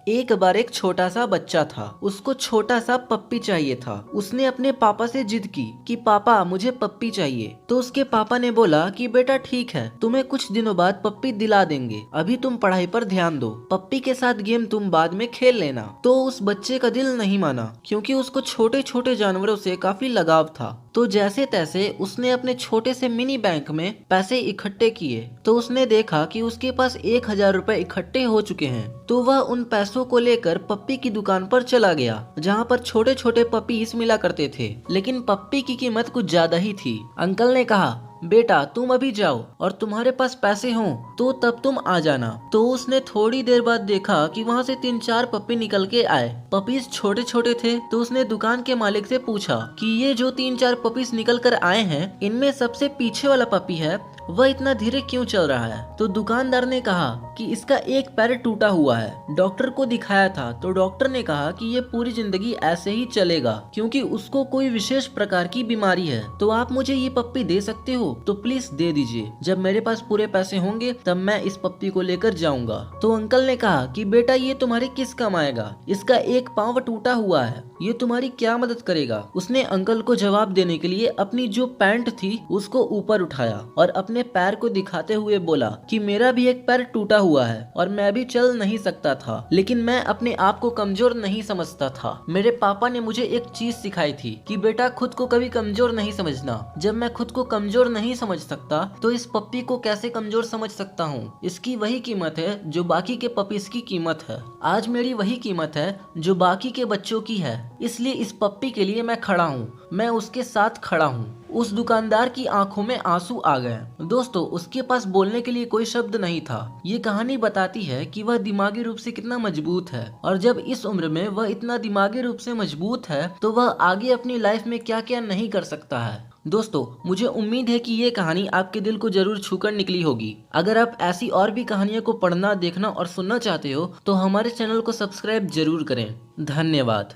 एक बार एक छोटा सा बच्चा था। उसको छोटा सा पप्पी चाहिए था। उसने अपने पापा से जिद की कि पापा मुझे पप्पी चाहिए। तो उसके पापा ने बोला कि बेटा ठीक है, तुम्हें कुछ दिनों बाद पप्पी दिला देंगे, अभी तुम पढ़ाई पर ध्यान दो, पप्पी के साथ गेम तुम बाद में खेल लेना। तो उस बच्चे का दिल नहीं माना, क्योंकि उसको छोटे छोटे जानवरों से काफी लगाव था। तो जैसे तैसे उसने अपने छोटे से मिनी बैंक में पैसे इकट्ठे किए। तो उसने देखा कि उसके पास 1,000 रुपए इकट्ठे हो चुके हैं। तो वह उन पैसों को लेकर पप्पी की दुकान पर चला गया, जहाँ पर छोटे छोटे पपीज मिला करते थे, लेकिन पप्पी की कीमत कुछ ज्यादा ही थी। अंकल ने कहा, बेटा तुम अभी जाओ और तुम्हारे पास पैसे हों तो तब तुम आ जाना। तो उसने थोड़ी देर बाद देखा कि वहाँ से 3-4 पप्पी निकल के आए। पपीज छोटे छोटे थे। तो उसने दुकान के मालिक से पूछा कि ये जो 3-4 पपीज निकल कर आए हैं, इनमें सबसे पीछे वाला पपी है, वह इतना धीरे क्यों चल रहा है? तो दुकानदार ने कहा कि इसका एक पैर टूटा हुआ है। डॉक्टर को दिखाया था तो डॉक्टर ने कहा कि ये पूरी जिंदगी ऐसे ही चलेगा, क्योंकि उसको कोई विशेष प्रकार की बीमारी है। तो आप मुझे ये पप्पी दे सकते हो तो प्लीज दे दीजिए। जब मेरे पास पूरे पैसे होंगे तब मैं इस पप्पी को लेकर जाऊंगा। तो अंकल ने कहा कि बेटा ये तुम्हारे किस काम आएगा, इसका एक पाँव टूटा हुआ है, ये तुम्हारी क्या मदद करेगा? उसने अंकल को जवाब देने के लिए अपनी जो पैंट थी उसको ऊपर उठाया और अपने पैर को दिखाते हुए बोला कि मेरा भी एक पैर टूटा हुआ है और मैं भी चल नहीं सकता था, लेकिन मैं अपने आप को कमजोर नहीं समझता था। मेरे पापा ने मुझे एक चीज सिखाई थी कि बेटा खुद को कभी कमजोर नहीं समझना। जब मैं खुद को कमजोर नहीं समझ सकता तो इस पप्पी को कैसे कमजोर समझ सकता हूँ? इसकी वही कीमत है जो बाकी के पपीज की कीमत है। आज मेरी वही कीमत है जो बाकी के बच्चों की है। इसलिए इस पप्पी के लिए मैं खड़ा हूँ, मैं उसके साथ खड़ा हूँ। उस दुकानदार की आंखों में आंसू आ गए। दोस्तों, उसके पास बोलने के लिए कोई शब्द नहीं था। ये कहानी बताती है कि वह दिमागी रूप से कितना मजबूत है, और जब इस उम्र में वह इतना दिमागी रूप से मजबूत है तो वह आगे अपनी लाइफ में क्या क्या नहीं कर सकता है। दोस्तों, मुझे उम्मीद है कि ये कहानी आपके दिल को जरूर छूकर निकली होगी। अगर आप ऐसी और भी कहानियों को पढ़ना, देखना और सुनना चाहते हो तो हमारे चैनल को सब्सक्राइब जरूर करें। धन्यवाद।